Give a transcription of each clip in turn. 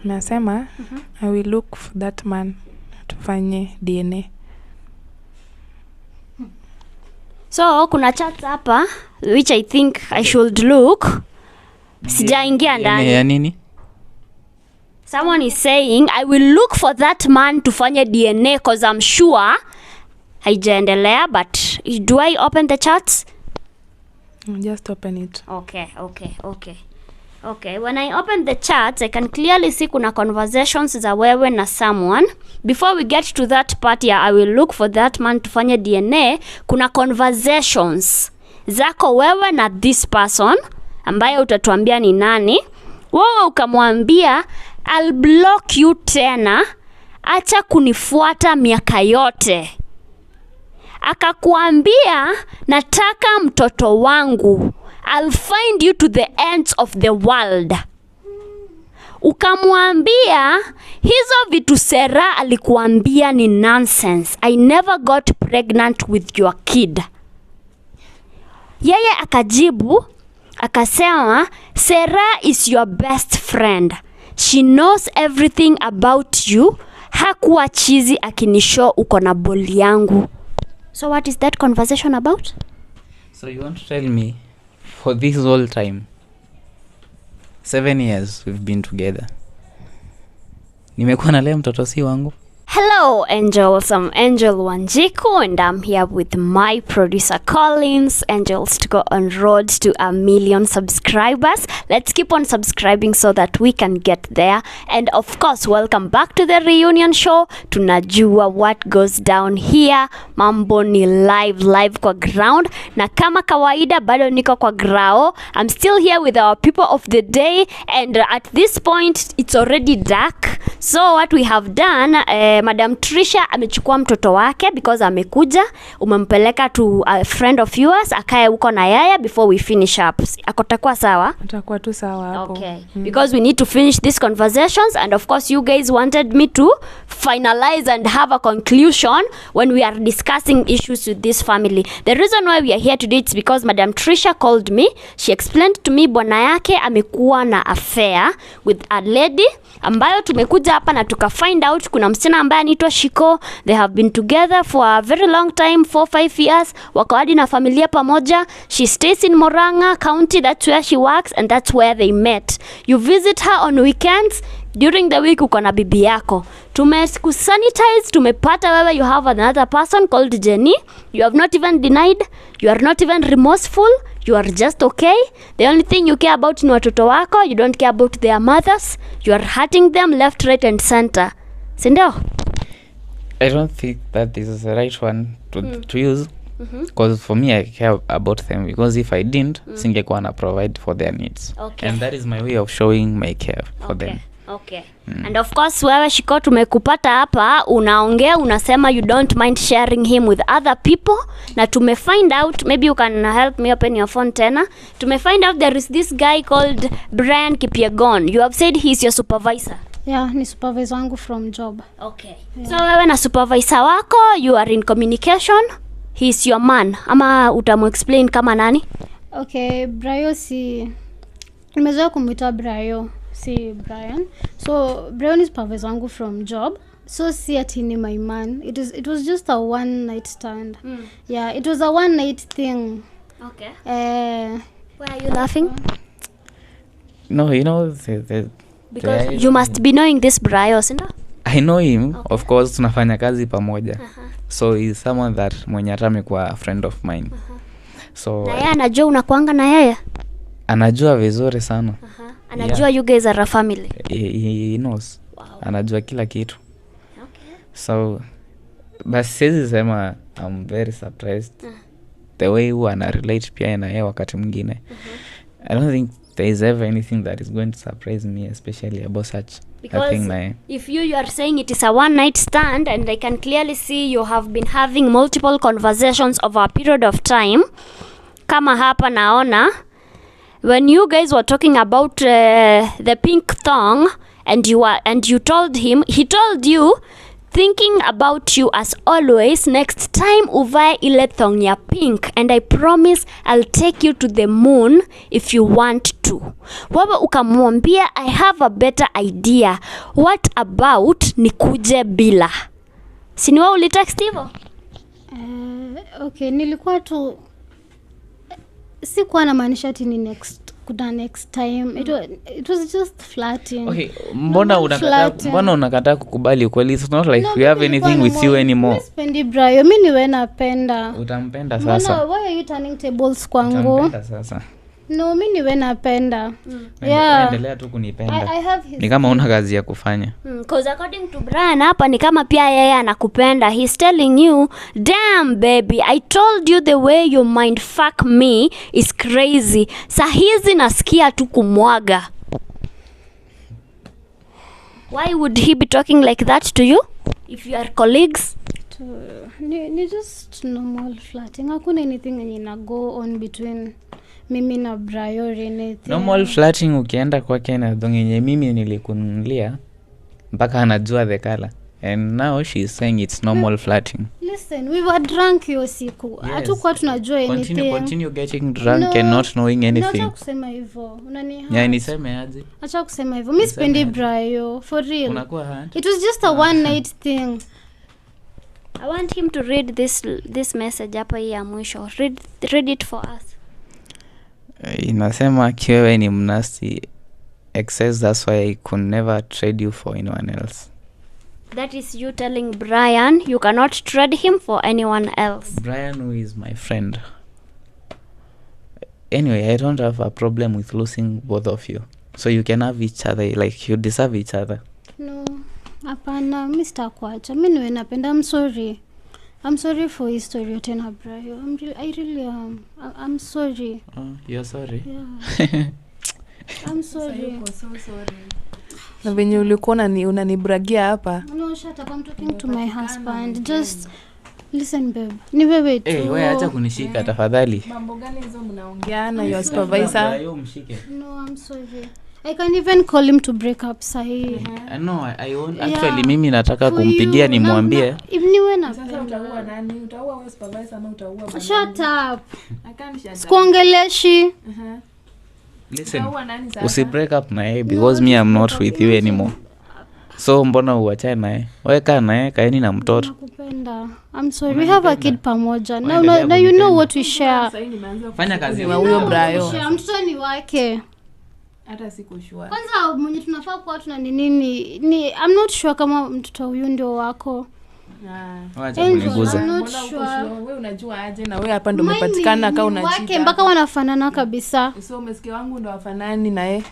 Nasema I will look for that man tufanye DNA. So kuna chat hapa which I think I should look. Sijaingia ndani. Ya nini? Someone is saying I will look for that man tufanye DNA cause I'm sure haijaendelea, but do I open the chats? Just open it. Okay, when I open the chats, I can clearly see kuna conversations za wewe na someone. Before we get to that part, yeah, I will look for that man tufanye DNA. Kuna conversations zako wewe na this person ambaye utatuambia ni nani. Wewe ukamwambia I'll block you tena, acha kunifuata miaka yote. Akakuambia nataka mtoto wangu, I'll find you to the ends of the world. Ukamwambia hizo vitu Sera alikuambia ni nonsense. I never got pregnant with your kid. Yeye akajibu akasema Sera is your best friend. She knows everything about you. Hakuwa chizi akinishow uko na boli yangu. So what is that conversation about? So you want to tell me for this whole time 7 years we've been together, nimekuwa na leo mtoto si wangu? Hello angels, I'm Angel Wanjiku and I'm here with my producer Collins. Angels to go on road to 1 million subscribers. Let's keep on subscribing so that we can get there. And of course, welcome back to the reunion show. Tunajua what goes down here. Mambo ni live kwa ground. Na kama kawaida bado niko kwa grao. I'm still here with our people of the day, and at this point it's already dark. So what we have done, Madam Trisha amechukua mtoto wake because amekuja, umempeleka to a friend of yours akae huko na yeye before we finish up. Akotakuwa sawa? Atakuwa tu sawa hapo. Okay. Because we need to finish these conversations, and of course you guys wanted me to finalize and have a conclusion when we are discussing issues with this family. The reason why we are here today is because Madam Trisha called me. She explained to me bwana yake amekuwa na affair with a lady ambayo tumekuja hapa na tuka find out kuna msichana ambaye anaitwa Shiko. They have been together for a very long time, 4-5 years. Wako hadi na familia pamoja. She stays in Murang'a County, that's where she works, and that's where they met. You visit her on weekends. During the week uko na bibi yako. Tumekusanitize, tumepata wewe you have another person called Jenny. You have not even denied. You are not even remorseful. You are just okay. The only thing you care about ni watoto wako. You don't care about their mothers. You are hurting them left, right and center. Sindio? I don't think that this is the right one to use. Because for me I care about them, because if I didn't, singekuwa na provide for their needs. Okay. And that is my way of showing my care for them. Okay. And of course wewe Shiko tumekupata hapa unaongea unasema you don't mind sharing him with other people, na tumefind out, maybe you can help me open your phone tena. Tumefind out there is this guy called Brian Kipyegon. You have said he's your supervisor. Yeah, ni supervisor wangu from job. Okay. Yeah. So wewe na supervisor wako you are in communication. He's your man. Ama utamu explain kama nani? Okay, Brayo nimezoea kumuita Brayo, si Brian. So Brian is supervisor wangu from job. So si ati ni my man. It was just a one night stand. Yeah, it was a one night thing. Okay. Why are you laughing? No, you know because you must be knowing this Brayo, sinda? I know him. Okay. Of course tunafanya kazi pamoja. So he's someone that mwenye hata amekuwa a friend of mine. So na yeye anajua unakuanga na yeye? Anajua vizuri sana. Anajua you guys are a family. He knows. Wow. Anajua kila kitu. Okay. So basi siwezi sema I'm very surprised the way huwa ana relate pia na yeye wakati mwingine. I don't think there is ever anything that is going to surprise me, especially about such a thing. Because if you are saying it is a one night stand, and I can clearly see you have been having multiple conversations over a period of time. Kama hapa naona when you guys were talking about the pink thong, and you told him, he told you thinking about you as always. Next time uvae ile thong ya pink, and I promise I'll take you to the moon if you want to. Wewe ukamwambia I have a better idea, what about nikuje bila? Sini wewe ulitext hivyo? Okay, nilikuwa tu sikuwa namaanisha ati ni next time. It was just flirting. Okay, mbona unakataa kukubali ukweli? It's not like we have anything with you anymore. Mimi sipendi Brayo, mimi niwe napenda. Utampenda sasa. Why are you turning tables kwangu? Utampenda sasa. No, mimi niwe napenda. Endelea tu kunipenda. Ni kama una kazi ya kufanya. Because according to Brian hapa ni kama pia yeye anakupenda. He's telling you, damn baby, I told you the way you mind fuck me is crazy. Sahizi nasikia tu kumwaga. Why would he be talking like that to you if you are colleagues? Ni just normal flirting. Hakuna anything yenye ina go on between mimi na Brayo or anything. Normal flirting ukienda kwake na dongenye mimi nilikununulia mpaka anajua the color. And now she's saying it's normal flirting. Listen, we were drunk hiyo siku. Hatukuwa tunajua anything. Continue getting drunk and not knowing anything. Acha kusema hivyo. Ya niseme aje? Acha kusema hivyo. Mimi sipendi Brayo, for real. Unakuwa hurt? It was just a one night thing. I want him to read this message hapa hii ya mwisho. Read it for us. Inasema kiwewe ni mnasti excess, that's why I could never trade you for anyone else. That is you telling Brian you cannot trade him for anyone else. Brian, who is my friend. Anyway, I don't have a problem with losing both of you. So you can have each other, like you deserve each other. No, hapana, mimi sitakuacha. Mimi niwe napenda. I'm sorry for his story yote na Brayo. I really am. I'm sorry. Oh, you're sorry? Yeah. I'm sorry. So sorry. Na venye ulikuwa unanibragia hapa. No, shut up. I'm talking to my husband. Just listen, babe. Ni wewe tu. Wewe acha kunishika tafadhali. Mambo gani hizo mnaongeana your supervisor? No, I'm sorry. I can even call him to break up sahi. No, I won't. Actually, mimi nataka kumpigia nimwambie. Niwe na Sasa utaua nani? Utaua wewe supervisor ama utaua bwana? Shut up. I can't shut up. Sikuongeleshi. Listen, usi break up na yeye because me I'm not with you anymore. So mbona uachane naye? Wewe kaa naye, kaeni na mtoto. Nakupenda. I'm sorry. We have a kid pamoja. Now you know what we share. Fanya kazi na huyo Brayo. Mtoto ni wake. Hata sikushua. Kwanza mwenye tunafaa kuwa tuna nini I'm not sure kama mtoto huyu ndio wako. Wacha kuniguza. Wewe unajua aje na wewe hapa ndo umepatikana kama unachika. Wake mpaka wanafanana kabisa. So umesikia wangu ndo wafanani na yeye.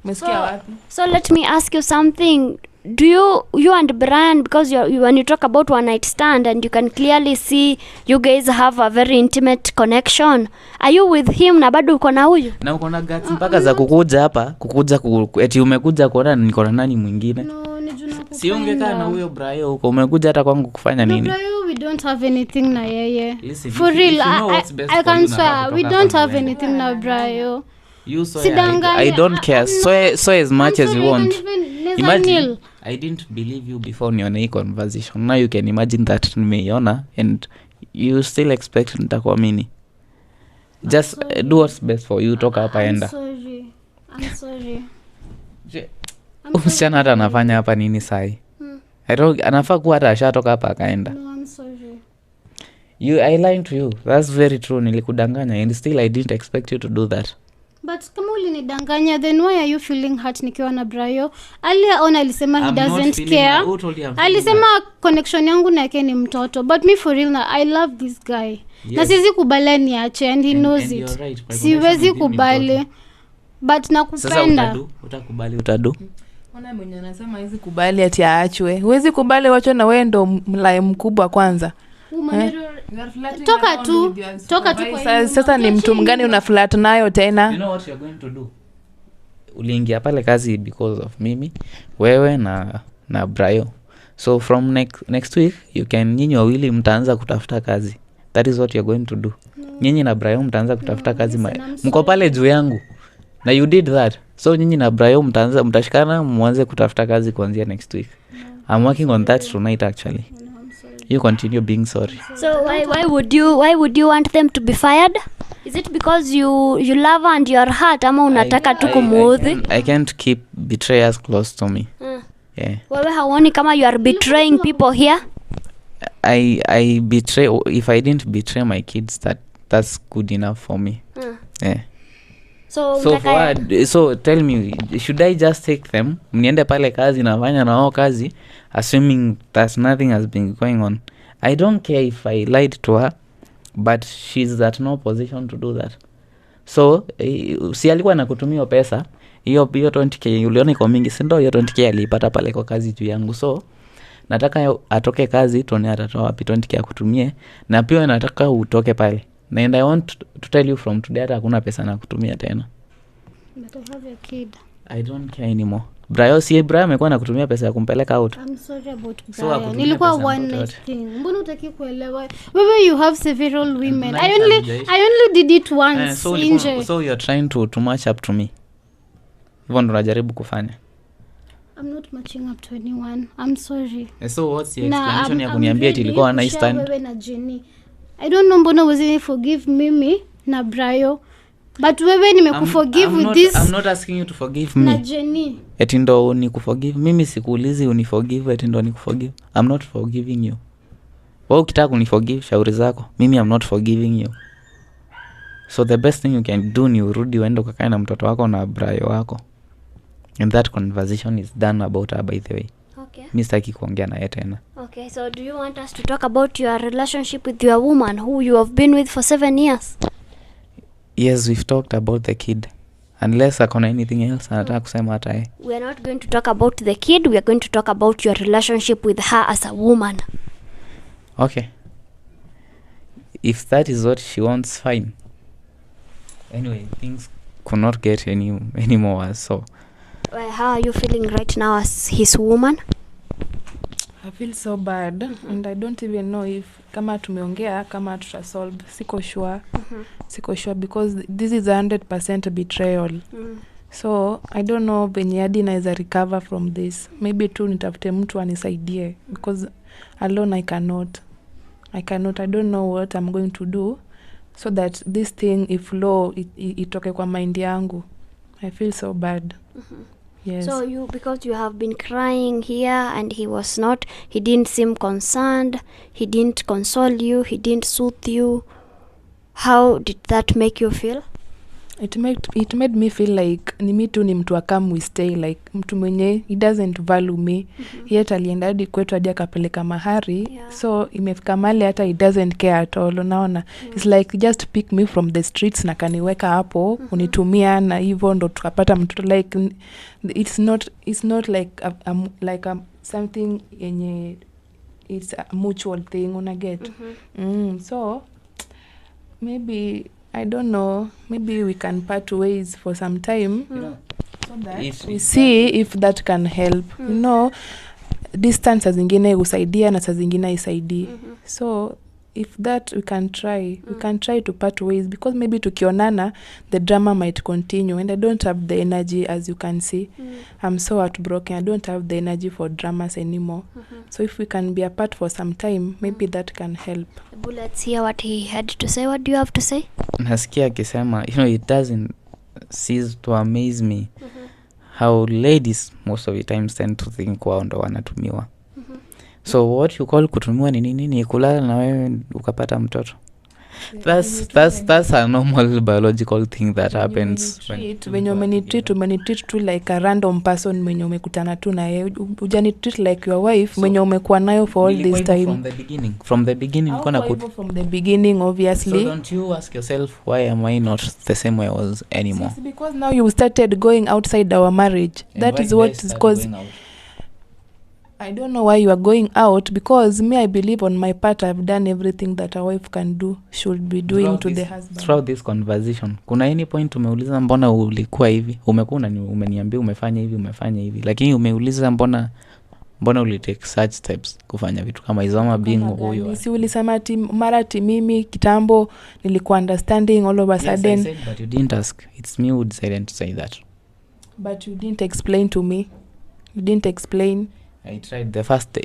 Umesikia wapi? So let me ask you something. Do you and Brian, because when you talk about one night stand and you can clearly see you guys have a very intimate connection, are you with him na bado uko na huyu? Na uko na guts mpaka za kukuja hapa, eti umekuja kuona niko na nani mwingine? No, ni juna kupenda. Si ungekaa na huyo Brayo huko, umekuja hata kwangu kufanya nini? No, Brayo, we don't have anything na yeye. Listen, for real, I can swear we don't have anything na Brayo. You so I don't care. So as much as you want. Imagine I didn't believe you before nione hii conversation. Now you can imagine that nimeiona and you still expect nitakuamini. Just do what's best for you. Toka hapa enda. I'm sorry. Msichana hata anafanya hapa nini sahi? Anafaa kuwa hata ashatoka hapa akaenda. No, I'm sorry. I lied to you. That's very true. Nilikudanganya and still I didn't expect you to do that. But kama ulinidanganya, then why are you feeling hurt nikiwa na Brayo? Aliona alisema he doesn't care. Alisema connection yangu na yake ni mtoto. But me for real na I love this guy. Yes. Na siwezi kubali niache and he knows it. Right. Siwezi kubali. But nakupenda. Sasa utakubali utadu. Ona mwenye anasema hizi kubali ati aachwe. Huwezi kubali wachwe na wewe ndo mlaye mkubwa kwanza. Toka tu sasa ni mtu mgani una flat nayo tena? You know what you're going to do? Uliingia pale kazi because of mimi, wewe na Brayo. So from next week nyinyi wawili mtaanza kutafuta kazi. That is what you're going to do. Nyinyi na Brayo mtaanza kutafuta kazi. Mko pale juu yangu. Na you did that. So nyinyi na Brayo mtashikana mwanze kutafuta kazi kuanzia next week. I'm working on that tonight actually. You know, I'm sorry. You continue being sorry. So why would you want them to be fired? Is it because you love her and your heart ama unataka tu kumuudhi? I can't keep betrayers close to me. Yeah. Wewe hauoni kama you are betraying people here? I betray. If I didn't betray my kids, that's good enough for me. Yeah. So tell me, should I just take them? Mniende pale kazi nafanya na wao kazi, assuming that nothing has been going on. I don't care if I lied to her, but she's at no position to do that. So si alikuwa nakutumia pesa hiyo 20k uliona iko mingi, si ndio? Hiyo 20k alipata pale kwa kazi juu yangu. So nataka atoke kazi, tuone atatoa wapi 20k akutumie, na pia nataka utoke pale. And I want to tell you from today hata hakuna pesa na kutumia tena. But I have a kid. I don't care anymore. Brian amekuwa nakutumia pesa ya kumpeleka out. I'm sorry about So, Brian. Nilikuwa one night thing. Mbona utaki kuelewa? Wewe you have several women. I only did it once. So you're trying to match up to me. Hivyo ndo unajaribu kufanya. I'm not matching up to anyone. I'm sorry. So what's your explanation ya kuniambia eti ilikuwa a nice time? Wewe na Jenny. I don't know mbona wasini forgive mimi na Brayo. But wewe nimekuforgive with this. I'm not asking you to forgive me. Na Jenny. Eti ndo nikuforgive. Mimi sikuulizi uniforgive, eti ndo nikuforgive. I'm not forgiving you. Wewe ukitaka kuniforgive shauri zako. Mimi I'm not forgiving you. So the best thing you can do ni urudi uende ukakae na mtoto wako na Brayo wako. And that conversation is done about her, by the way. Okay. Mimi sitaki kuongea naye tena. Okay, so do you want us to talk about your relationship with your woman who you have been with for 7 years? Yes, we've talked about the kid. Unless akona anything else anataka kusema hata yeye. We are not going to talk about the kid. We are going to talk about your relationship with her as a woman. Okay. If that is what she wants, fine. Anyway, things could not get any more worse, so. How are you feeling right now as his woman? I feel so bad and I don't even know if kama tumeongea kama tutasolve. Siko sure because this is 100% betrayal. So I don't know venye hadi naweza recover from this. Maybe tu nitafute mtu anisaidie because alone I cannot. I don't know what I'm going to do so that this thing if low itoke kwa mind yangu. I feel so bad. Yes. So because you have been crying here and he didn't seem concerned, he didn't console you, he didn't soothe you. How did that make you feel? It made me feel like ni mi tu ni mtu akam we stay, like mtu mwenye he doesn't value me. Yet alienda hadi kwetu hadi akapeleka mahari. So imefika mali hata he doesn't care at all. Unaona? It's like just pick me from the streets na kaniweka hapo unitumia na hivyo ndo tukapata mtoto. Like it's not like something yenye it's a mutual thing, una get. So maybe I don't know, maybe we can part ways for some time, so that we see if that can help. You know, distance saa zingine usaidia na saa zingine isaidii. So if that we can try to part ways, because maybe tukionana the drama might continue and I don't have the energy, as you can see. I'm so heartbroken. I don't have the energy for dramas anymore. So if we can be apart for some time, maybe that can help. Let's hear what he had to say. What do you have to say? Nasikia akisema, it doesn't cease to amaze me how ladies most of the time tend to think wao ndo wanatumiwa. So what you call kutumiwa ni nini? Ni kulala na wewe ukapata mtoto. That's a normal biological thing that happens. When you umenitreat tu like a random person mwenye umekutana tu na yeye. Hujanitreat like your wife mwenye umekuwa nayo for all this time. From the beginning From the beginning, obviously. So don't you ask yourself, why am I not the same way I was anymore? It's because now you started going outside our marriage. And that is what is causing. I don't know why you are going out, because me, I believe on my part I've done everything that a wife can do, should be doing to the husband. Throughout this conversation, kuna any point umeuliza mbona ulikuwa hivi? Umeniambia umefanya hivi. Lakini umeuliza mbona ulitake such steps kufanya vitu kama hizo ama being huyo? Si ulisema mara mimi kitambo nilikuwa understanding all of a sudden. Yes, I said, but you didn't ask. It's me who decided to say that. But you didn't explain to me. You didn't explain. I tried the first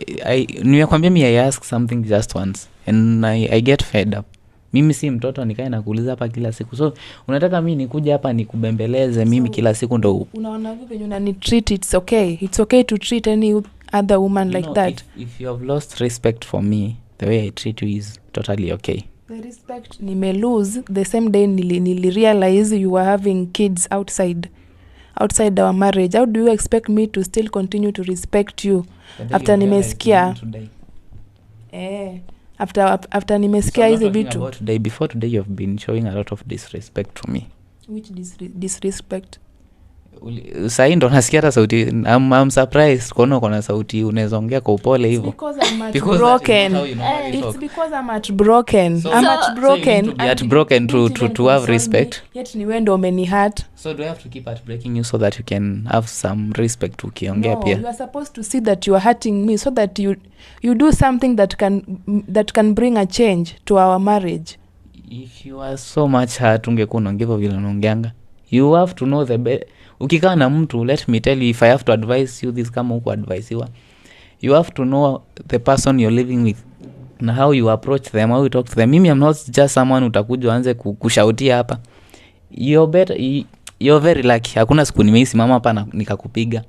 nimekwambia me I ask something just once and I get fed up. Mimi si mtoto nikae na kuuliza hapa kila siku. So unataka mimi nikuja hapa nikubembeleze mimi kila siku ndo unaona vipi venye unani treat? It's okay to treat any other woman like that. If you have lost respect for me, the way I treat you is totally okay. The respect nime lose the same day nili realize you were having kids outside our marriage. How do you expect me to still continue to respect you after nimesikia after nimesikia hizo vitu? Before today you have been showing a lot of disrespect to me. Which disrespect? Sasa ndo nasikia hata sauti. I'm surprised kuona kuna sauti unaweza ongea kwa upole hivyo. Because I'm much broken. It's because I'm much broken. So, I'm much broken. So you to broken to have respect. Yet ni wewe ndo umeni hurt. So do I have to keep at breaking you so that you can have some respect ukiongea pia? No, you are supposed to see that you are hurting me so that you do something that can bring a change to our marriage. If you are so much hurt ungekuwa unaongea vile unaongeanga. You have to know ukikaa na mtu, let me tell you, if I have to advise you this kama uko advisiwa, you have to know the person you're living with na how you approach them, how you talk to them. Mimi I'm not just someone utakuja anze kushautia hapa. You're very lucky. Hakuna siku nimeisimama hapa nikakupiga.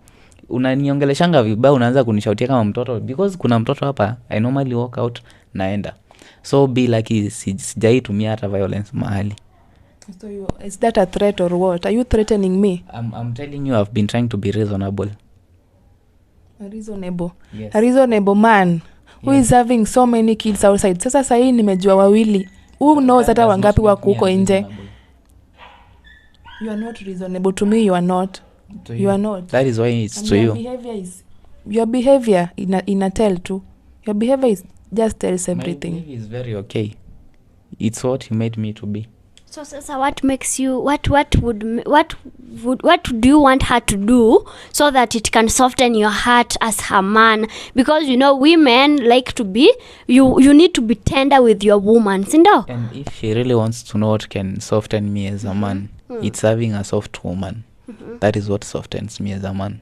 Unaniongeleshanga vibaya, unaanza kunishautia kama mtoto because kuna mtoto hapa. I normally walk out naenda. So be lucky, sijaitumia hata violence mahali. So is that a threat or what? Are you threatening me? I'm telling you, I've been trying to be reasonable. Reasonable? Yes. A reasonable man who is having so many kids outside. Sasa sahi nimejua wawili. Who knows hata wangapi wako huko nje? You are not reasonable to me. You are not. You are not. That is why it's to you. Your behavior ina tell too. Your behavior just tells everything. My behavior is very okay. It's what you made me to be. So Sasa, what makes you what do you want her to do so that it can soften your heart as her man? Because women like to be you need to be tender with your woman, sindo? And if she really wants to know what can soften me as a man, it's having a soft woman. That is what softens me as a man.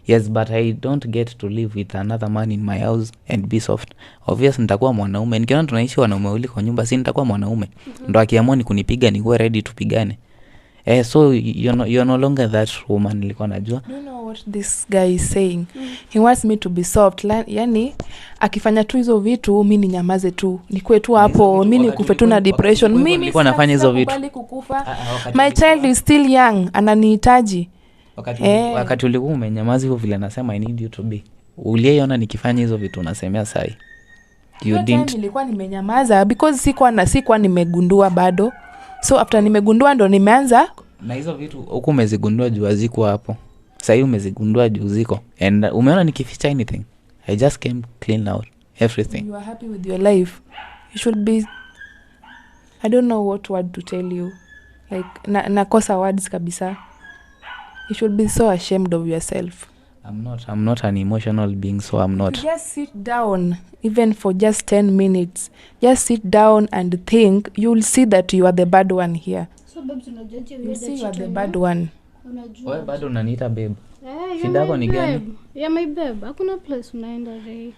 Yes, but I don't get to live with another man in my house and be soft. Obviously nitakuwa mwanaume. Nikiona tunaishi wanaume wawili kwa nyumba, si nitakuwa mwanaume. Ndo akiamua ni kunipiga nikuwe ready tupigane. So you're no longer that woman nilikuwa najua. Do you know what this guy is saying? He wants me to be soft. Yani akifanya tu hizo vitu mimi ninyamaze tu. Nikuwe tu hapo, mimi nikufe tu na depression. Mimi nilikuwa nafanya hizo vitu. My child is still young, ananihitaji. Wakati ulikuwa umenyamaza hivyo vile nasema I need you to be. Uliyeona nikifanya hizo vitu unasemea sahi. You didn't. Nilikuwa nimenyamaza because sikuwa nimegundua bado. So after nimegundua ndo nimeanza. Na hizo vitu huko umezigundua juu ziko hapo. Sasa umezigundua juu ziko. And umeona nikificha anything. I just came clean out everything. You are happy with your life. You should be. I don't know what word to tell you. Like nakosa words kabisa. You should be so ashamed of yourself. I'm not an emotional being, so I'm not. Just sit down, even for just 10 minutes. Just sit down and think. You'll see that you are the bad one here. So babes, you'll see you are the bad one. Wewe bado unaniita babe. Shida yako ni gani? Yeah, my babe. Hakuna place unaenda Ray.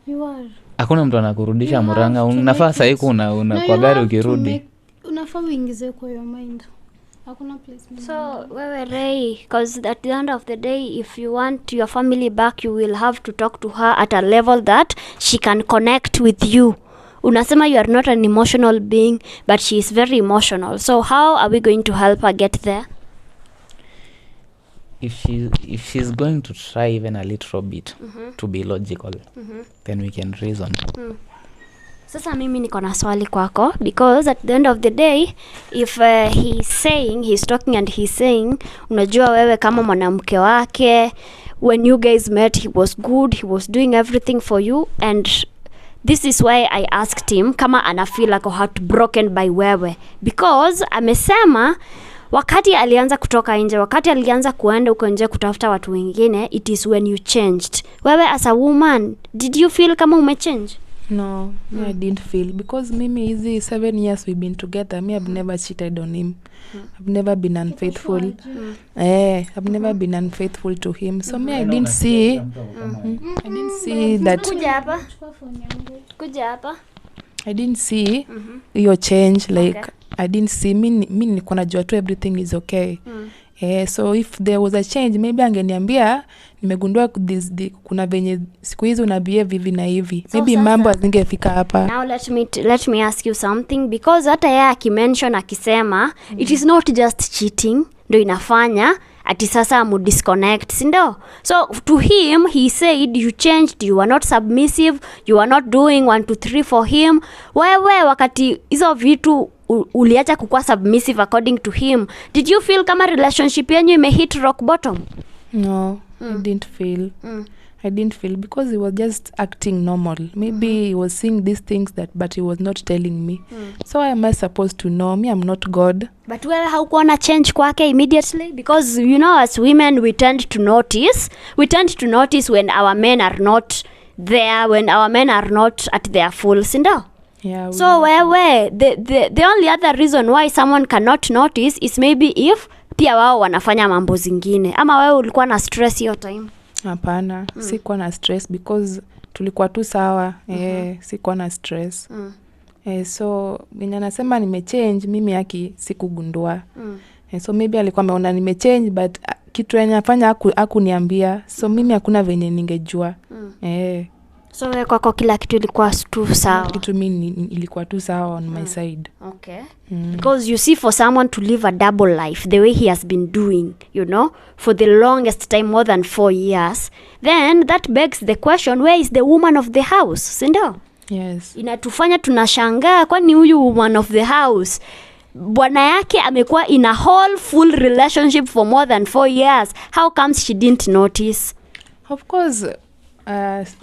You are. Hakuna mtu anakurudisha Murang'a. Unafaa sasa hiku una kwa gari ukirudi. Unafaa uingize kwa your mind. So wewe Ray, because at the end of the day, if you want your family back, you will have to talk to her at a level that she can connect with you. Unasema you are not an emotional being, but she is very emotional. So how are we going to help her get there? If she's going to try even a little bit to be logical, then we can reason. Sasa mimi niko na swali kwako, because at the end of the day, if he's talking and he's saying, unajua wewe kama mwanamke wake, when you guys met, he was good, he was doing everything for you, and this is why I asked him kama ana feel like heartbroken by wewe, because amesema wakati alianza kutoka nje, wakati alianza kuenda huko nje kutafuta watu wengine, it is when you changed. Wewe as a woman, did you feel kama umechange? No, me I didn't feel, because mimi hizi 7 years we've been together, me I've never cheated on him. I've never been unfaithful. I've never been unfaithful to him. So me I didn't see that. Kuja hapa. I didn't see your change, like I didn't see mi nilikuwa najua tu everything is okay. So if there was a change, maybe angeniambia nimegundua kuna venye siku hizi una behave hivi na hivi, So maybe sasa, mambo azingefika hapa. Now let me ask you something, because hata yeye akimention akisema it is not just cheating ndio inafanya ati sasa mu disconnect, si ndio? So to him he said you changed, you are not submissive, you are not doing 1 2 3 for him. Wewe wakati hizo vitu uliacha kukuwa submissive according to him, did you feel kama relationship yenu imehit rock bottom? No, I didn't feel because he was just acting normal. Maybe he was seeing these things but he was not telling me. So am I supposed to know? Me, I'm not God. But wewe haukuona change kwake immediately? Because you know, as women we tend to notice when our men are not there, when our men are not at their full, sindo? Yeah. So wewe the only other reason why someone cannot notice is maybe if pia wao wanafanya mambo zingine, ama wewe ulikuwa na stress hiyo time? Hapana, sikuwa na stress because tulikuwa tu sawa. Sikuwa na stress. So mwenye nasema nimechange, mimi yaki sikugundua. So maybe alikuwa ameona nimechange, but kitu yenye afanya hakuniambia, so mimi hakuna venye ningejua. So wewe kwako kila kitu ilikuwa tu sawa? Kitu mimi ilikuwa tu sawa on my side. Okay. Because you see, for someone to live a double life the way he has been doing, you know, for the longest time, more than 4 years, then that begs the question, where is the woman of the house, sindo? Yes. Inatufanya tunashangaa, kwani huyu woman of the house bwana yake amekuwa in a whole full relationship for more than 4 years. How comes she didn't notice? Of course,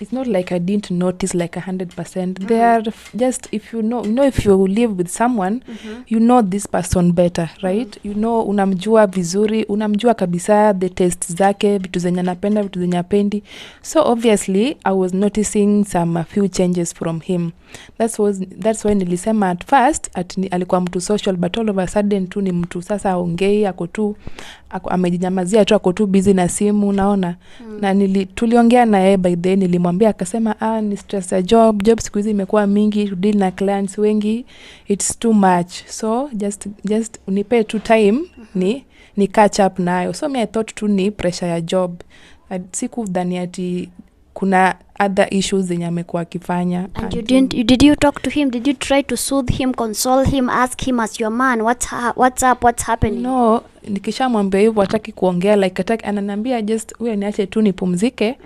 it's not like I didn't notice like 100%. They are just, if you know, if you live with someone, you know this person better, right? You know, unamjua vizuri, unamjua kabisa the tastes zake, vitu zenye anapenda, vitu zenye hapendi. So obviously, I was noticing a few changes from him. That's why nilisema at first alikuwa mtu social, but all of a sudden tu ni mtu sasa aongei, ako tu amejinyamazia tu, ako tu busy na simu, unaona. Na tuliongea na yeye, by then nilimwambia, akasema ni stress ya job siku hizi imekuwa mingi, to deal na clients wengi, it's too much, so just unipe tu time ni catch up nayo. So I thought tu ni pressure ya job. Sikudhani ati kuna other issues zenye amekuwa akifanya. And did you talk to him? Did you try to soothe him, console him, ask him as your man, what's up, what's happening? No, nikishamwambia hivyo hataki kuongea, like ananiambia just wewe niache tu nipumzike.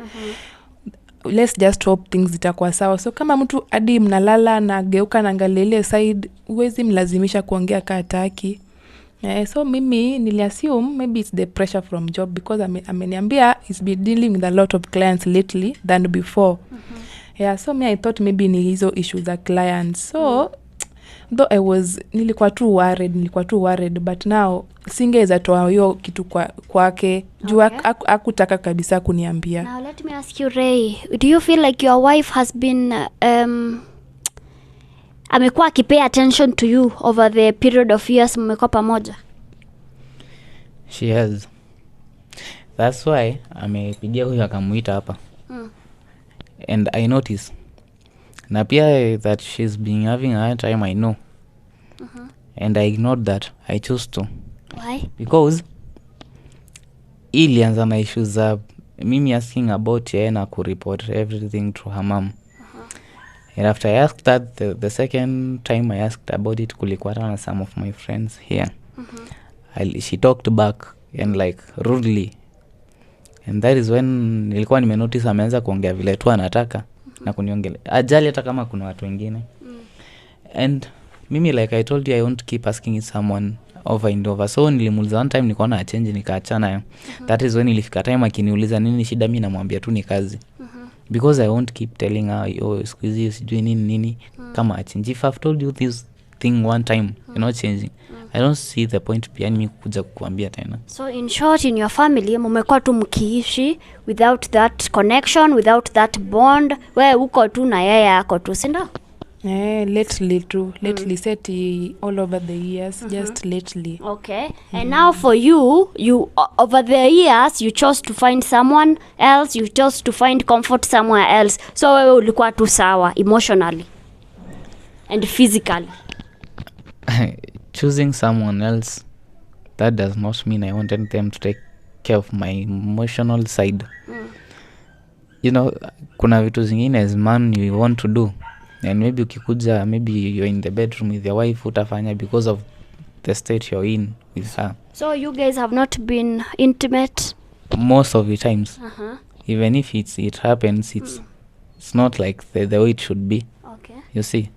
Let's just hope things zitakuwa sawa. So kama mtu hadi mnalala na geuka na angalia ile side, huwezi mlazimisha kuongea kama hataki. So mimi niliassume maybe it's the pressure from job, because ameniambia he's been dealing with a lot of clients lately than before. So I thought maybe ni hizo issues za clients. So though nilikuwa too worried, but now singeweza toa hiyo kitu kwake juu hakutaka kabisa kuniambia. Now let me ask you, Ray, do you feel like your wife has been amekuwa akipay attention to you over the period of years mmekuwa pamoja? She has. That's why amepigia huyu akamuita hapa. And I notice. Na pia that she's been having a hard time, I know. And I ignored that. I chose to. Why? Because ilianza na issues za mimi asking about yeye na kureport everything to her mom. And after I asked that, the second time I asked about it, kulikuwa na some of my friends here. She talked back and like rudely. And that is when nilikuwa nimenotice ameanza kuongea vile tu anataka na kuniongelea. Ajali hata kama kuna watu wengine. And mimi, like I told you, I won't keep asking someone over and over. So nilimuuliza one time, nikaona a change, nikaachana. That is when ilifika time akiniuliza nini shida, mimi namwambia tu ni kazi. Because I won't keep telling her, squeeze, sijui nini. Kama a change. If I've told you this thing one time, you're not changing. I don't see the point pia mimi kuja kukuambia tena. So in short, in your family mmekuwa tu mkiishi without that connection, without that bond, wewe uko tu na yeye yako tu, si ndio? Lately seti all over the years, just lately. Okay. And now for you over the years you chose to find someone else, you chose to find comfort somewhere else. So wewe ulikuwa tu sawa emotionally and physically. Choosing someone else, that does not mean I wanted them to take care of my emotional side. You know, kuna vitu zingine as man you want to do, and maybe ukikuja, maybe you're in the bedroom with your wife, utafanya because of the state you're in with her. So you guys have not been intimate Most of the times. Even if it happens, it's not like the way it should be. Okay. You see.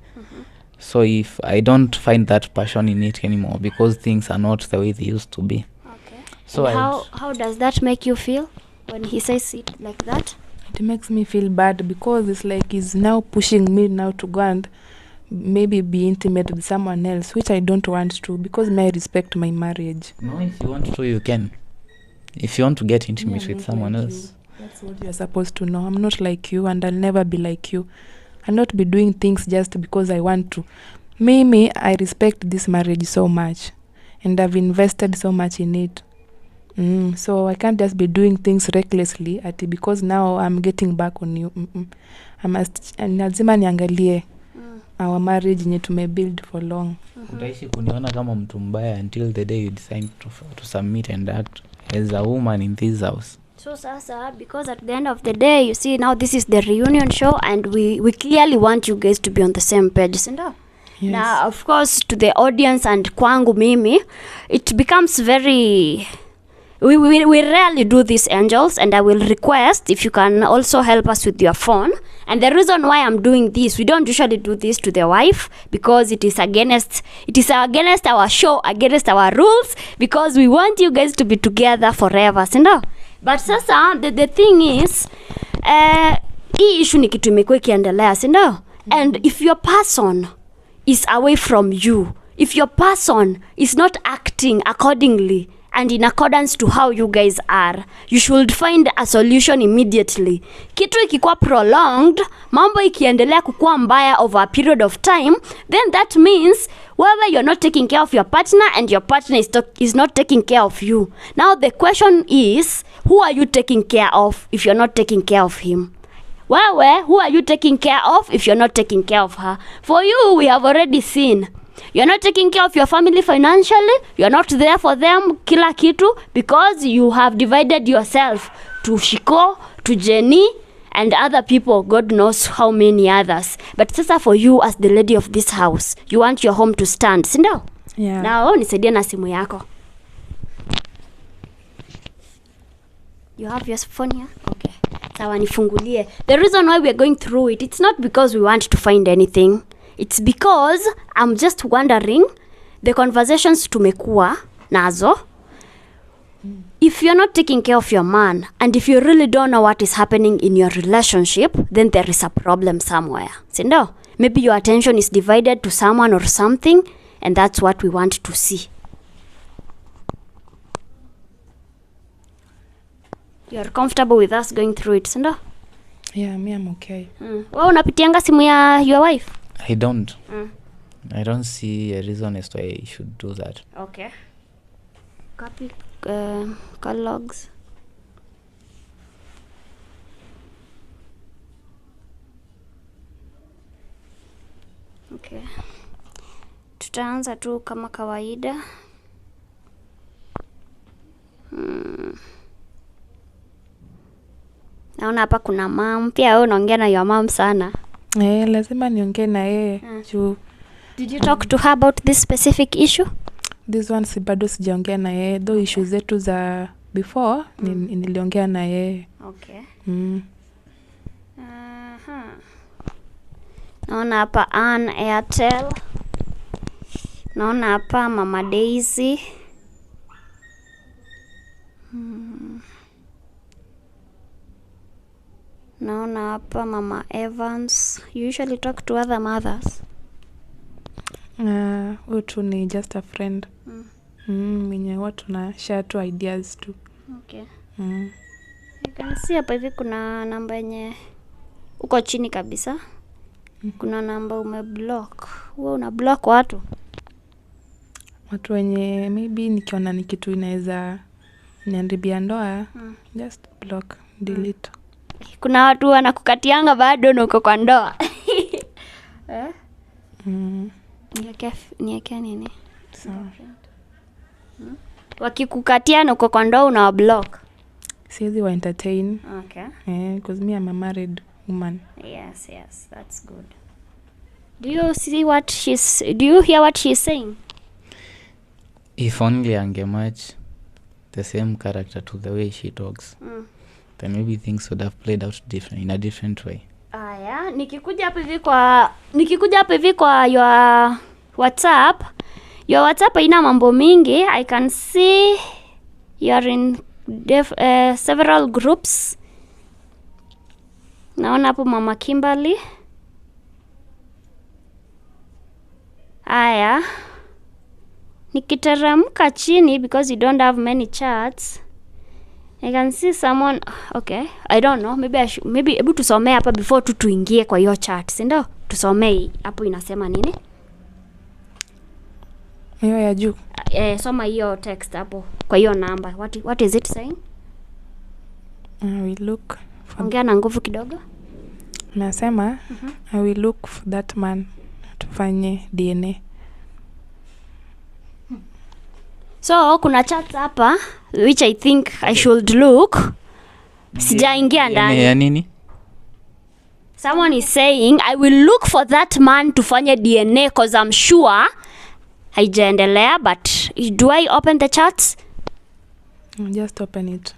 So if I don't find that passion in it anymore because things are not the way they used to be. Okay. So and how does that make you feel when he says it like that? It makes me feel bad because it's like he's now pushing me now to go and maybe be intimate with someone else, which I don't want to, because I respect my marriage. No, if you want to, you can. If you want to get intimate with someone like else. That's what you're supposed to know. I'm not like you, and I'll never be like you. I'll not be doing things just because I want to. Me, I respect this marriage so much, and I've invested so much in it. So I can't just be doing things recklessly because now I'm getting back on you. I must, lazima niangalie our marriage yenye tumebuild for long. Utaishi kuniona kama mtu mbaya until the day you decide to submit and act as a woman in this house. So sasa, because at the end of the day, you see, now this is the reunion show and we clearly want you guys to be on the same page, sinda? Yes. Now, of course, to the audience and kwangu mimi, it becomes very... We rarely do this, angels, and I will request if you can also help us with your phone. And the reason why I'm doing this, we don't usually do this to the wife because it is against our show, against our rules, because we want you guys to be together forever, sinda? But sasa, the thing is, hii issue ni kitu imekuwa ikiendelea, sinda? And if your person is away from you, if your person is not acting accordingly and in accordance to how you guys are, you should find a solution immediately. Kitu ikikuwa prolonged, mambo ikiendelea kukua mbaya over a period of time, then that means whether you're not taking care of your partner and your partner is not taking care of you. Now the question is, who are you taking care of if you're not taking care of him? Who are you taking care of if you're not taking care of her? For you, we have already seen. You're not taking care of your family financially. You're not there for them, kila kitu, because you have divided yourself to Shiko, to Jenny, and other people, God knows how many others. But sasa for you as the lady of this house, you want your home to stand, sindio? Yeah. Now, nisaidie na simu yako. You have your phone here? Okay. Sawa, nifungulie. The reason why we are going through it, it's not because we want to find anything. It's because I'm just wondering, the conversations tumekuwa nazo, if you're not taking care of your man, and if you really don't know what is happening in your relationship, then there is a problem somewhere. Sindo? Maybe your attention is divided to someone or something, and that's what we want to see. You're comfortable with us going through it, sindo? Yeah, me, I'm okay. Wewe unapitianga simu ya your wife? I don't. I don't see a reason as to why I should do that. Okay. Copy call logs. Okay. Tutaanza tu kama kawaida. Naona hapa kuna mom. Pia wewe unaongea na your mom sana. Lazima niongee na yeye. Did you talk to her about this specific issue? This one bado sijaongea na yeye, though issues zetu za before niliongea na yeye. Okay. Naona hapa Ann Airtel. Naona hapa Mama Daisy. Naona hapa Mama Evans. You usually talk to other mothers? Huyu tu ni just a friend. Mwenye watu na share tu ideas tu. Okay. You can see hapa hivi kuna namba yenye uko chini kabisa. Kuna namba umeblock. Wewe una block watu? Watu wenye maybe nikiona ni kitu inaweza niharibia ndoa, just block, delete. Kuna watu wanakukatianga bado na uko kwa ndoa. Niweke nini? Sawa. Wakikukatia na uko kwa ndoa una block. Siwezi wa entertain. Okay. Because me I'm a married woman. Yes, that's good. Do you hear what she's saying? If only angematch the same character to the way she talks, then maybe things would have played out in a different way. Aya, nikikuja hapa hivi kwa your WhatsApp ina mambo mingi. I can see you're in several groups. Naona hapo Mama Kimberly. Aya, nikiteremka chini because you don't have many chats. I can see someone. Okay, I don't know, maybe hebu tusomee hapa before tuingie kwa hiyo chat, si ndio? Tusomee hapo inasema nini? Hiyo ya juu. Soma hiyo text hapo kwa hiyo namba. What is it saying? I will look. Ongea na nguvu kidogo. Nasema I will look for that man, tufanye DNA. So kuna chat hapa which I think I should look. Sijaingia ndani. Ya nini? Someone is saying I will look for that man tufanye DNA cause I'm sure haijaendelea, but do I open the chats? Just open it.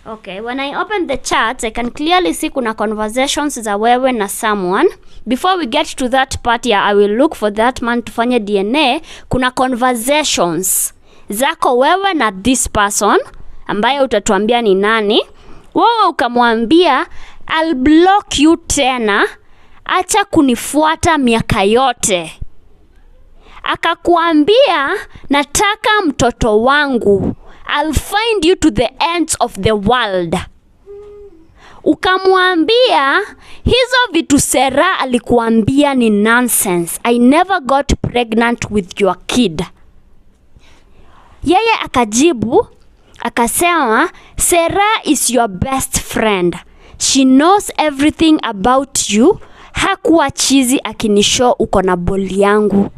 Okay, when I open the chats, I can clearly see kuna conversations za wewe na someone. Before we get to that part ya I will look for that man tufanye DNA, kuna conversations zako wewe na this person ambaye utatuambia ni nani. Wewe ukamwambia I'll block you tena, acha kunifuata miaka yote. Akakuambia nataka mtoto wangu, I'll find you to the ends of the world. Ukamwambia hizo vitu Sera alikuambia ni nonsense. I never got pregnant with your kid. Yeye akajibu akasema Sera is your best friend. She knows everything about you. Hakuwa chizi akinishow uko na boli yangu.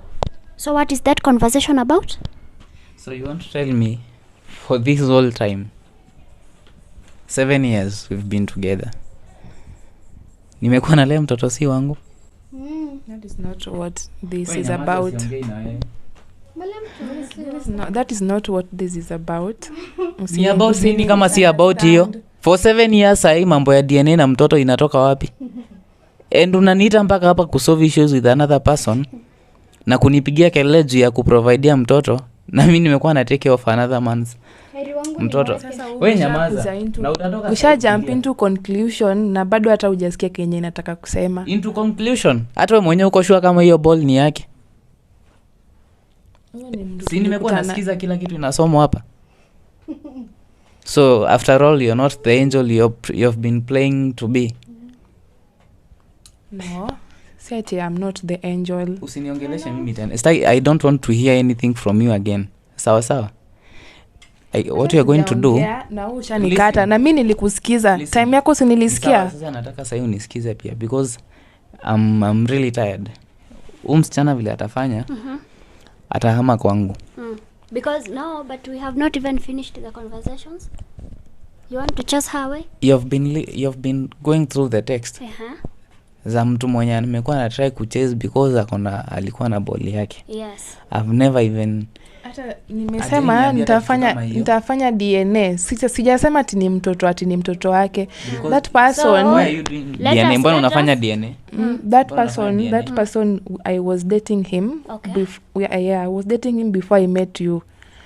So what is that conversation about? So you want to tell me for this whole time 7 years we've been together, nimekuwa nalea mtoto si wangu? That is not what this is about. That is not what this is about. Ni about nini kama si about hiyo? For 7 years sahi mambo ya DNA na mtoto inatoka wapi? And unaniita mpaka hapa kusolve issues with another person na kunipigia kelele juu ya kuprovidea mtoto, na mimi nimekuwa na take off another man's mtoto. Wewe nyamaza. Na utatoka. Usha jump into conclusion na bado hata hujasikia kenye nataka kusema. Into conclusion. Hata wewe mwenyewe uko sure kama hiyo ball ni yake? Si nimekuwa nasikiza kila kitu inasomwa hapa. So after all you're not the angel you've been playing to be. No. Say I'm not the angel. Usiniongeleshe mimi tena. I don't want to hear anything from you again. Sawa. What you are going to do? Na ushanikata na mimi nilikusikiza. Time yako sinilisikia. Sasa nataka sasa unisikize pia because I'm really tired. Msichana vile atafanya atahama kwangu. Because no, but we have not even finished the conversations. You want to chase her away? You've been going through the text. Za mtu mwenye nimekuwa na try kuchase because alikuwa na boli yake. Yes. I've never even hata nimesema nitafanya DNA. Sijasema ati ni mtoto wake. That person, why are you doing DNA? Mbona unafanya DNA? That person I was dating him. Okay. I was dating him before I met you.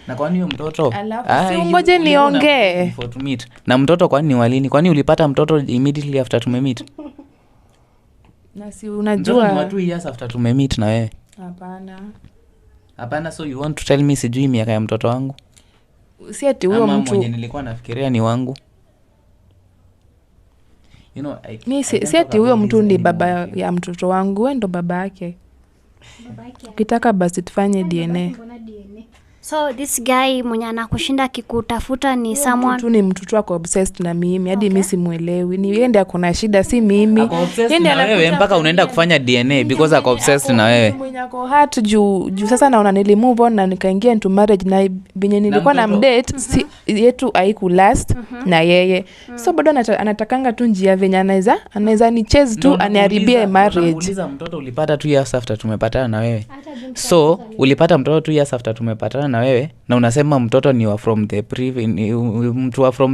Na kwani huyo mtoto? Si ngoje niongee. Before to meet. Na mtoto kwani ni walini? Kwani ulipata mtoto immediately after tumemeet? Na si Mtoto ni unajua wa 2 years after tumemeet na wewe. Hapana, so you want to tell me sijui miaka ya mtoto wangu? Si ati huyo Ama mtu mwenye nilikuwa nafikiria ni wangu. You know, si ati huyo mtu ni baba ya mtoto wangu, wewe ndo baba yake. Ukitaka basi tufanye DNA. So this guy mwenye anakushinda kikutafuta ni someone Mtu ni mtoto wako obsessed na mimi hadi mimi simuelewi. Ni yeye ndiye akona shida, si mimi. Yeye ndiye wewe mpaka unaenda kufanya DNA because ako obsessed na wewe. Mwenye ako hurt juu sasa naona nilimove on na nikaingia into marriage na venye nilikuwa na mdate si yetu haiku last na yeye. So bado anatakanga tu njia venye anaweza ni chase tu aniharibie marriage. Uliza mtoto ulipata 2 years after tumepatana na wewe. So ulipata mtoto 2 years after tumepatana na wewe na unasema mtoto ni wa from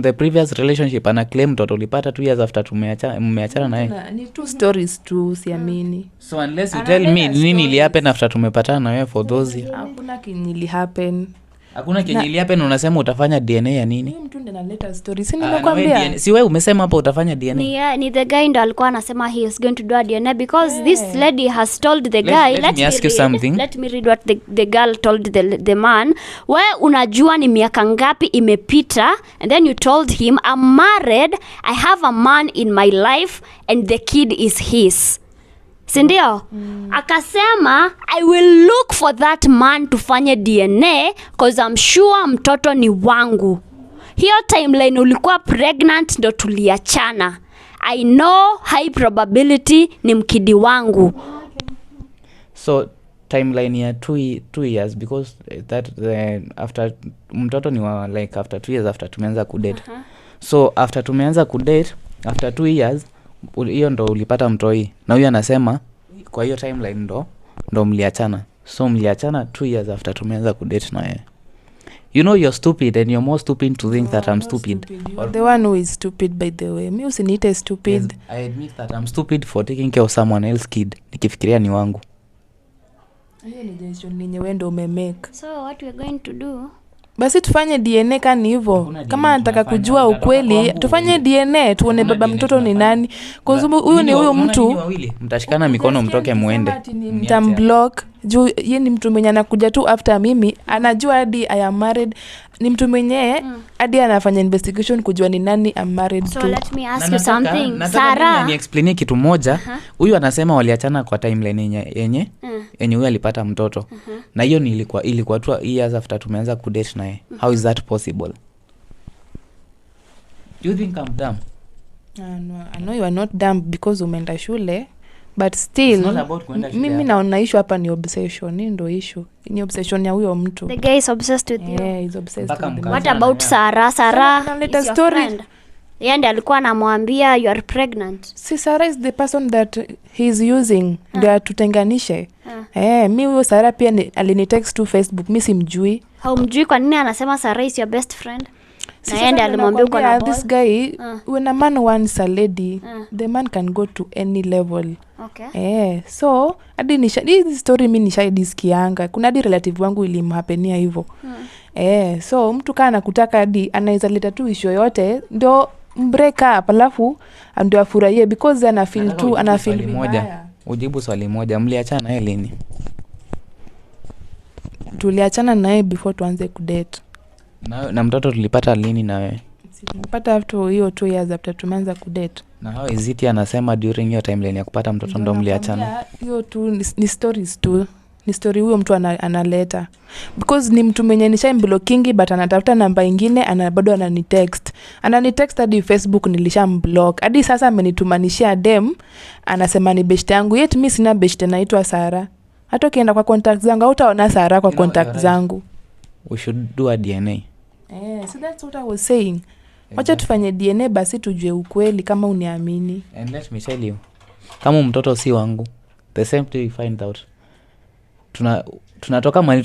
the previous relationship, ana claim mtoto ulipata 2 years after mmeachana na yeye. Ni two stories tu, siamini. So unless you tell me nini ili happen after tumepatana na wewe for those years. Hakuna kinili happen. Hakuna kenye happen, unasema utafanya DNA ya nini? Mimi mtu ndiye analeta story. Si nimekwambia. Si wewe umesema hapo utafanya DNA. ni the guy ndo alikuwa anasema he is going to do a DNA because this lady has told the guy, let me ask you something. Let me read what the girl told the man. Wewe unajua ni miaka ngapi imepita, and then you told him I'm married, I have a man in my life and the kid is his. Sindio? Akasema I will look for that man to fanya DNA cause I'm sure mtoto ni wangu. Hiyo timeline ulikuwa pregnant ndo tuliachana. I know high probability ni mkidi wangu. So timeline ya 2 years because that after mtoto ni wa like after 2 years after tumeanza kudate. So after tumeanza kudate after 2 years hiyo ndo ulipata mtoi na huyo anasema kwa hiyo timeline ndo mliachana. So mliachana 2 years after tumeanza kudate na yeye. You know you're stupid and you're more stupid to think that I'm stupid. Or the one who is stupid, by the way. Mimi usiniite stupid. Yes, I admit that I'm stupid for taking care of someone else's kid. Nikifikiria ni wangu. Hiyo ni decision yenye wewe ndo umemake. So what we're going to do? Basi tufanye DNA kani hivyo. Kama anataka kujua ukweli, tufanye DNA tuone baba mtoto ni nani. Kwa sababu huyu ni huyu mtu. Mtashikana mikono mtoke muende. Mtamblock. Juu yeye ni mtu mwenye anakuja tu after mimi, anajua hadi I am married. Ni mtu mwenye hadi anafanya investigation kujua ni nani I'm married to. So let me ask you something. Sara, ni explain kitu moja. Huyu anasema waliachana kwa timeline yenye huyu alipata mtoto. Na hiyo ni ilikuwa 2 years after tumeanza kudate naye. How is that possible? Do you think I'm dumb? No, I know you are not dumb because umeenda shule. But still, mimi naona issue hapa ni obsession. Hii ndo issue. Ni obsession ya huyo mtu. The guy is obsessed with you. Yeah, he's obsessed with me. What about Sarah? Sarah analeta is your story. friend. Yeye ndiye alikuwa anamwambia you are pregnant. Si Sarah is the person that he is using. Ndio tutenganishe. Mimi huyo Sarah pia alinitext tu Facebook. Mimi simjui. Haumjui kwa nini anasema Sarah is your best friend? Na yeye ndiye alimwambia uko na boy. This guy, when a man wants a lady, the man can go to any level. Okay. So hadi hii story mimi nishaidisikianga. Kuna hadi relative wangu ilimhapenia hivyo. So mtu kana anakutaka hadi anaweza leta tu issue yote ndio break up alafu ndio afurahie because ana feel moja. Ujibu swali moja, mliachana naye lini? Tuliachana naye before tuanze kudate. Na mtoto tulipata lini na wewe? Tulipata after hiyo 2 years after tumeanza kudate. Na how is it anasema during your timeline ya kupata mtoto ndo mliachana? Hiyo tu ni stories tu. Ni story huyo mtu analeta. Because ni mtu mwenye nishamblockingi but anatafuta namba nyingine bado ananitext. Ananitext hadi Facebook nilishamblock. Hadi sasa amenitumanishia dem anasema ni best yangu. Yet mimi sina best naitwa Sara. Hata ukienda kwa contact zangu hautaona Sara kwa contact zangu. We should do a DNA. So that's what I was saying. Wacha tufanye DNA basi tujue ukweli kama uniamini. And let me tell you, kama mtoto si wangu, the same day you find out. Tunatoka mahali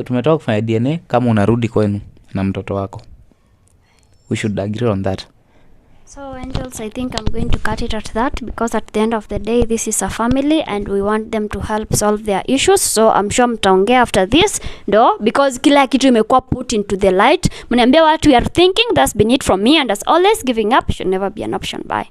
tumetoka kufanya DNA kama unarudi kwenu na mtoto wako. We should agree on that. So angels, I think I'm going to cut it at that because at the end of the day this is a family and we want them to help solve their issues. So I'm sure mtaongea after this because kila kitu imekuwa put into the light. Mniambia what we are thinking. That's been it from me, and as always, giving up should never be an option. Bye.